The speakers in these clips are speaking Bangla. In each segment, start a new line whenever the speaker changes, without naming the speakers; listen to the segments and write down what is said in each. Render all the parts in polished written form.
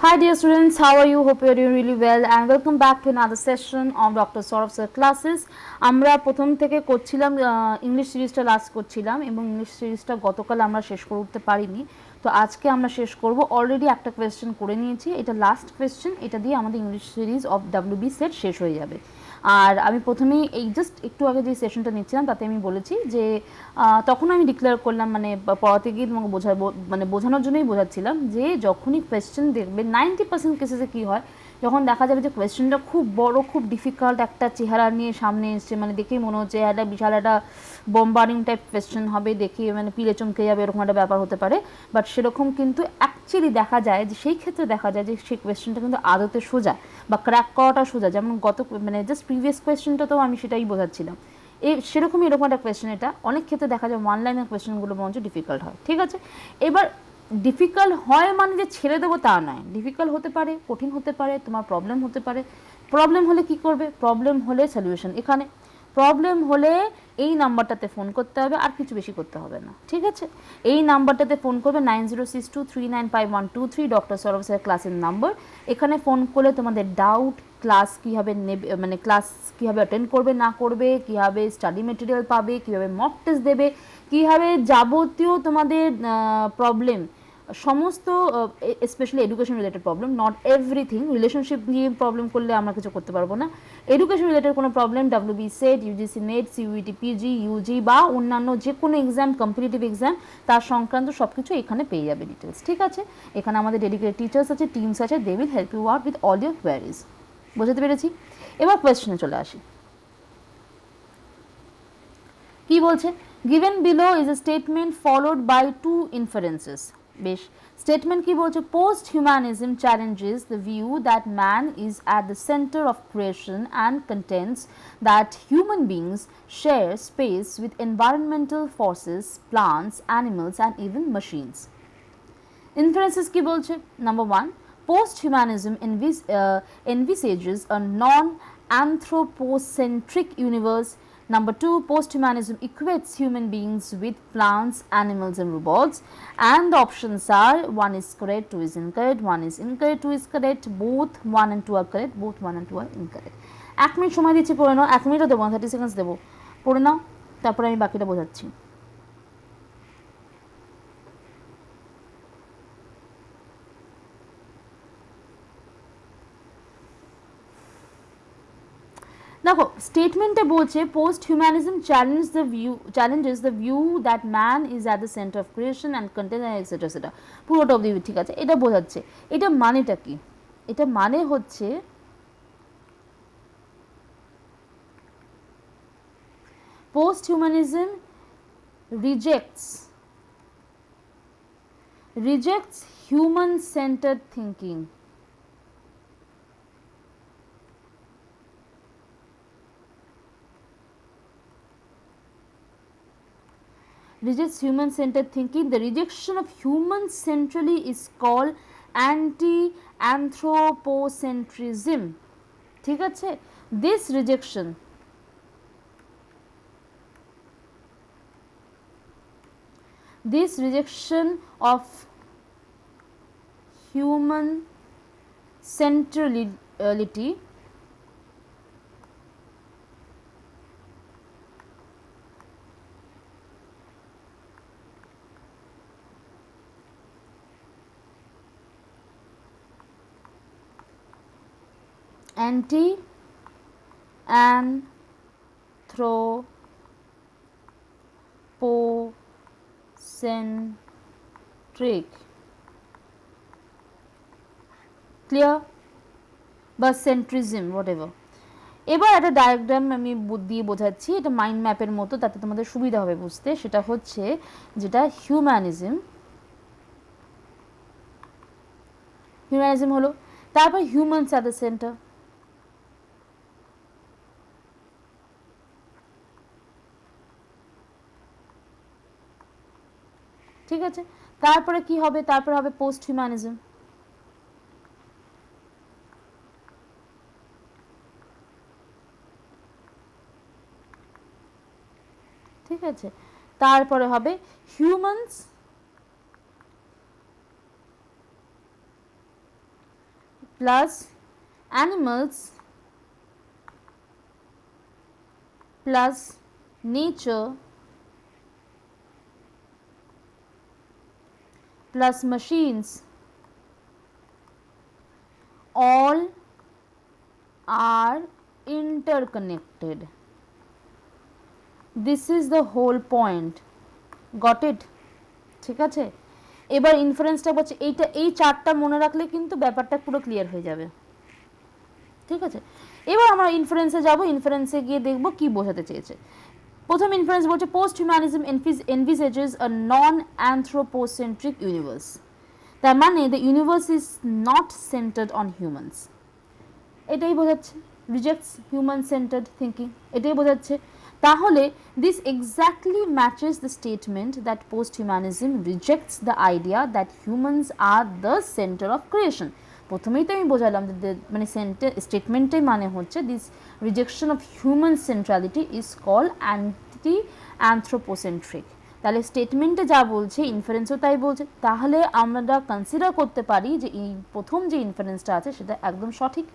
Hi dear students, how are you? Hope you are doing really well and welcome back to another session of Dr. Saurav sir classes. আমরা প্রথম থেকে করছিলাম ইংলিশ সিরিজটা লাস্ট করছিলাম এবং ইংলিশ সিরিজটা গতকাল আমরা শেষ করে উঠতে পারিনি। তো আজকে আমরা শেষ করব। অলরেডি একটা কোয়েশ্চেন করে নিয়েছি, এটা লাস্ট কোয়েশ্চেন, এটা দিয়ে আমাদের English series of WB set শেষ হয়ে যাবে। আর আমি প্রথমেই এই জাস্ট একটু আগে যে সেশনটা নিচ্ছিলাম তাতে আমি বলেছি যে তখন আমি ডিক্লেয়ার করলাম, মানে পড়াতে গিয়ে তোমাকে বোঝানোর জন্যই বোঝাচ্ছিলাম যে যখনই কোয়েশ্চেন দেখবে 90% কেসেসে কী হয়, যখন দেখা যাবে যে কোয়েশ্চেনটা খুব বড়, খুব ডিফিকাল্ট একটা চেহারা নিয়ে সামনে এসছে, মানে দেখেই মনে হচ্ছে একটা বিশাল একটা বম্বারিং টাইপ কোয়েশ্চেন হবে, দেখে মানে পিলে চমকে যাবে, এরকম একটা ব্যাপার হতে পারে। বাট সেরকম কিন্তু অ্যাকচুয়ালি দেখা যায় যে সেই ক্ষেত্রে দেখা যায় যে সেই কোয়েশ্চেনটা কিন্তু আদতে সোজা বা ক্র্যাক করাটা সোজা। যেমন মানে জাস্ট প্রিভিয়াস কোয়েশ্চেনটাতেও আমি সেটাই বোঝাচ্ছিলাম। সেরকমই এরকম একটা কোয়েশ্চেন, এটা অনেক ক্ষেত্রে দেখা যায় ওয়ান লাইনের কোয়েশ্চেনগুলো বরঞ্চ ডিফিকাল্ট হয়। ঠিক আছে, এবার ডিফিকাল্ট হয় মানে যে ছেড়ে দেবো তা নয়, ডিফিকাল্ট হতে পারে, কঠিন হতে পারে, তোমার প্রবলেম হতে পারে। প্রবলেম হলে কি করবে? প্রবলেম হলে সলিউশন এখানে। প্রবলেম হলে এই নাম্বারটাতে ফোন করতে হবে, আর কিছু বেশি করতে হবে না। ঠিক আছে, এই নাম্বারটাতে ফোন করবে 9062395123, ডক্টর সৌরভ স্যার ক্লাসের নাম্বার। এখানে ফোন করলে তোমাদের ডাউট, ক্লাস কীভাবে নেবে, মানে ক্লাস কীভাবে অ্যাটেন্ড করবে না করবে, কীভাবে স্টাডি মেটেরিয়াল পাবে, কীভাবে মক টেস্ট দেবে, কীভাবে যাবতীয় তোমাদের প্রবলেম, সমস্ত specially education related problem, not everything. Relationship নিয়ে প্রবলেম করলে আমরা কিছু করতে পারবো না। এডুকেশন রিলেটেড কোনো problem, WB SET, UGC NET, CUET PG, UG বা অন্যান্য যে কোনো এক্সাম, কম্পিটিটিভ এক্সাম, তার সংক্রান্ত সব কিছু এখানে পেয়ে যাবে ডিটেলস। ঠিক আছে, এখানে আমাদের ডেডিকেটেড টিচার্স আছে, টিমস আছে, they will help you out with all your queries. বুঝতে পেরেছি? এবার কোয়েশ্চেনে চলে আসি। কি বলছে? Given below is a statement followed by two inferences. বেশ, স্টেটমেন্ট কি বলছে? Post humanism challenges the view that man is at the centre of creation and contents that human beings share space with environmental forces, plants, animals and even machines. Inferences কি বলছে? Number 1, post-humanism envisages a non-anthropocentric universe. Number 2, post-humanism equates human beings with plants, animals and robots. And the options are 1 is correct, 2 is incorrect, 1 is incorrect, 2 is correct, both 1 and 2 are correct, both 1 and 2 are incorrect. 1 minute সময় দিচ্ছি, পড়ে নাও। 1 মিনিটও দেবো, 30 সেকেন্ডস দেবো, পড়ে নাও, তারপরে আমি বাকিটা বোঝাচ্ছি। দেখো স্টেটমেন্টে বলছে post humanism challenges the view that man is at the centre of creation and content etcetera সেটা পুরোটা অবধি ঠিক আছে। এটা বোঝাচ্ছে, এটা মানেটা কি? এটা মানে হচ্ছে post humanism rejects human centred thinking. Rejects human-centered thinking. The rejection of human centrally is called anti-anthropocentrism. ঠিক আছে, this rejection of human centrality anti-anthropocentric, clear, বা সেন্ট্রিজম হোয়াটএভার। এবার একটা ডায়াগ্রাম আমি দিয়ে বোঝাচ্ছি, এটা মাইন্ড ম্যাপের মতো, তাতে তোমাদের সুবিধা হবে বুঝতে। সেটা হচ্ছে যেটা হিউম্যানিজম হলো, তারপর হিউম্যানস অ্যাট দ্য সেন্টার। ঠিক আছে, তারপরে কি হবে? তারপরে হবে পোস্ট হিউম্যানিজম। ঠিক আছে, তারপরে হবে humans plus animals plus nature plus machines all are interconnected. This is the whole point. Got it? ঠিক আছে, এবার ইনফারেন্সটা বলছে এইটা, এই চারটা মনে রাখলে কিন্তু ব্যাপারটা পুরো ক্লিয়ার হয়ে যাবে। ঠিক আছে, এবার আমরা ইনফারেন্সে যাব, ইনফারেন্সে গিয়ে দেখব কি বোঝাতে চেয়েছে। প্রথম ইনফারেন্স বলছে post humanism envisages a non-anthropocentric universe. তার মানে the universe is not centered on humans. এটাই বোঝাচ্ছে, রিজেক্টস হিউম্যান সেন্টার্ড থিঙ্কিং, এটাই বোঝাচ্ছে। তাহলে this exactly matches the statement that post humanism rejects the idea that humans are the centre of creation. প্রথমেই তো আমি বোঝালাম যে মানে স্টেটমেন্টটাই মানে হচ্ছে this rejection of human centrality is called anthropocentric. তাহলে স্টেটমেন্টে যা বলছে ইনফারেন্সও তাই বলছে। তাহলে আমরা কনসিডার করতে পারি যে এই প্রথম যে ইনফারেন্সটা আছে সেটা একদম সঠিক।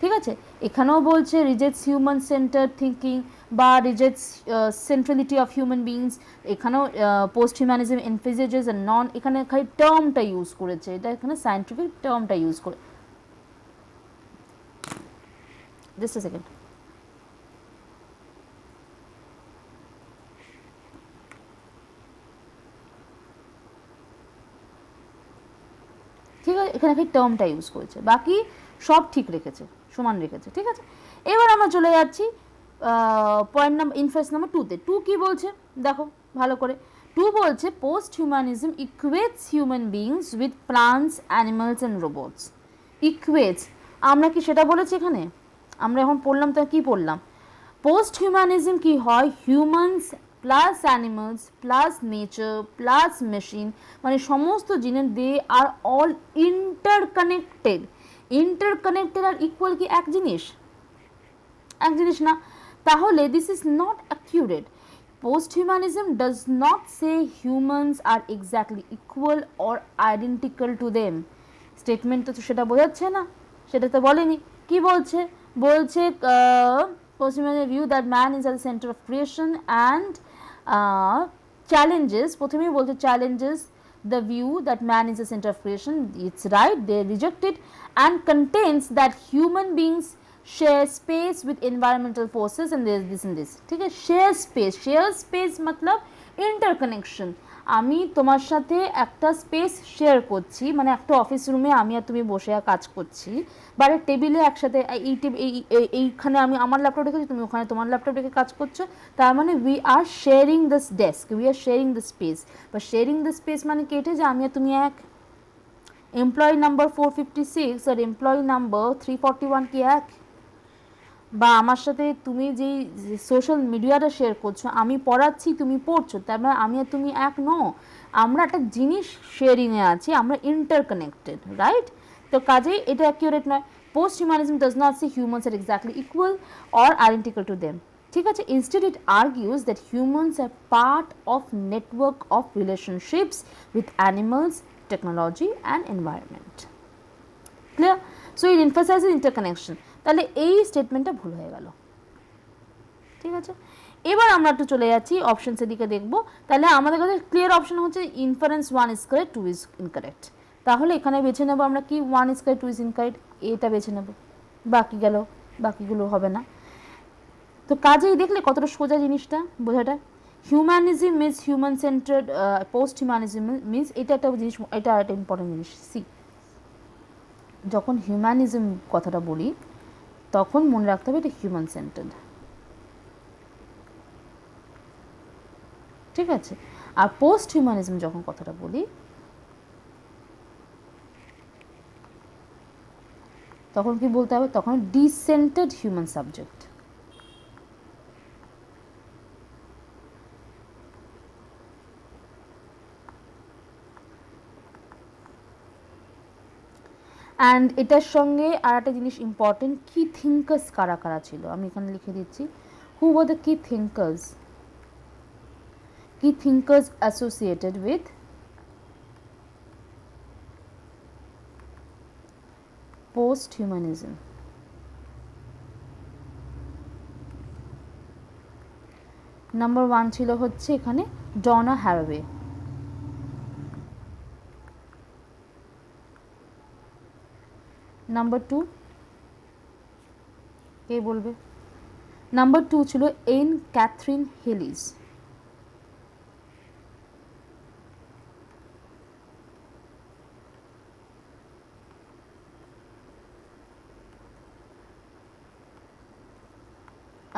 ঠিক আছে, এখানেও বলছে রিজেক্টস হিউম্যান সেন্টার থিঙ্কিং বা রিজেক্টস সেন্ট্রালিটি অফ হিউম্যান বিংস, এখানেও পোস্ট হিউম্যানিজম এনফেসিজেস এ নন, এখানে খালি টার্মটা ইউজ করেছে, এটা এখানে সায়েন্টিফিক টার্মটা ইউজ করে। জাস্ট আ সেকেন্ড। ঠিক আছে, এখানে খালি টার্মটা ইউজ করেছে, বাকি সব ঠিক রেখেছে, সমান রেখেছে। ঠিক আছে, এবার আমরা চলে যাচ্ছি পয়েন্ট নাম্বার ইনফারেন্স নাম্বার 2-তে। 2 কি বলছে দেখো ভালো করে। 2 বলছে post humanism equates human beings with plants animals and robots. Equates, আমরা কি সেটা বলেছি এখানে? আমরা এখন পড়লাম তো কি পড়লাম? পোস্ট হিউম্যানিজম কি হয়? Humans plus animals plus nature plus machine, মানে সমস্ত জিনিস they are all interconnected. Interconnected আর ইকুয়াল কি এক জিনিস? এক জিনিস না। তাহলে this is not accurate. Post humanism does not say humans are exactly equal or identical to them. স্টেটমেন্টটা তো সেটা বোঝাচ্ছে না, সেটা তো বলেনি। কি বলছে? বলছে post humanism view that man is at the centre of creation and challenges, প্রথমেই বলছে challenges the view that man is the center of creation. It's right, they reject it, and contains that human beings share space with environmental forces and there is this and this. ঠিক আছে, share space मतलब interconnection। আমি তোমার সাথে একটা স্পেস শেয়ার করছি, মানে একটা অফিস রুমে আমি আর তুমি বসে কাজ করছি, বা টেবিলে একসাথে এইখানে আমি আমার ল্যাপটপ রেখেছি, তুমি ওখানে তোমার ল্যাপটপ রেখে কাজ করছো, তার মানে we are sharing this desk, we are sharing this space. বা শেয়ারিং দিস স্পেস মানে কি এটা যে আমি আর তুমি এক, এমপ্লয়ি নাম্বার 456 আর এমপ্লয়ি নাম্বার 341 কি এক? বা আমার সাথে তুমি যেই সোশ্যাল মিডিয়াটা শেয়ার করছো, আমি পড়াচ্ছি তুমি পড়ছো, তার মানে আমি আর তুমি এক নও, আমরা একটা জিনিস শেয়ারিংয়ে আছি, আমরা ইন্টারকানেক্টেড, রাইট? তো কাজেই এটা অ্যাকিউরেট নয়। Post humanism does not say humans are exactly equal or identical to them. ঠিক আছে, instead it argues that humans are part of network of relationships with animals, technology and environment. Clear? So it emphasizes interconnection. তাহলে এই স্টেটমেন্টটা ভুল হয়ে গেল। ঠিক আছে, এবার আমরা একটু চলে যাচ্ছি অপশনসের দিকে দেখব। তাহলে আমাদের কাছে ক্লিয়ার অপশন হচ্ছে inference 1 is correct, 2 is incorrect. তাহলে এখানে বেছে নেব আমরা কি 1 ইজ কারেক্ট 2 ইজ ইনকারেক্ট, এটা বেছে নেব, বাকি গেল, বাকিগুলো হবে না। তো কাজেই দেখলে কতটা সোজা জিনিসটা বোঝাটা। Humanism means human centred, post humanism means এটা একটা জিনিস, এটা একটা ইম্পর্টেন্ট জিনিস। সি, যখন হিউম্যানিজম কথাটা বলি তখন মনে রাখতে হবে এটা হিউম্যান সেন্টার্ড। ঠিক আছে, আর পোস্ট হিউম্যানিজম যখন কথাটা বলি তখন কি বলতে হবে? তখন ডিসেন্টার্ড হিউম্যান সাবজেক্ট। অ্যান্ড এটার সঙ্গে আর একটা জিনিস ইম্পর্টেন্ট, কি থিঙ্কার্স কারা কারা ছিল আমি এখানে লিখে দিচ্ছি। হু ওয়ার দ্য কি থিঙ্কার্স? কি thinkers associated with post humanism. Number 1 ছিল হচ্ছে এখানে ডনা হ্যারাওয়ে। নাম্বার 2 কে বলবে? নাম্বার 2 ছিল এন ক্যাথরিন হেলিস।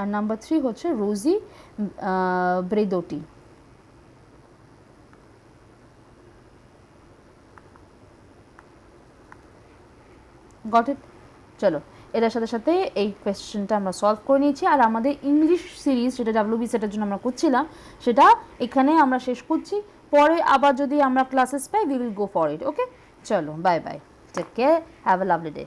আর নাম্বার 3 হচ্ছে রোজি ব্রেদোটি। Got it? চলো, এটার সাথে সাথে এই কোয়েশ্চেনটা আমরা সলভ করে নিয়েছি। আর আমাদের ইংলিশ সিরিজ যেটা ডাব্লিউবি সেটার জন্য আমরা করছিলাম সেটা এখানে আমরা শেষ করছি। পরে আবার যদি আমরা ক্লাসেস পাই we will go for it. Okay, চলো, bye bye, take care, have a lovely day.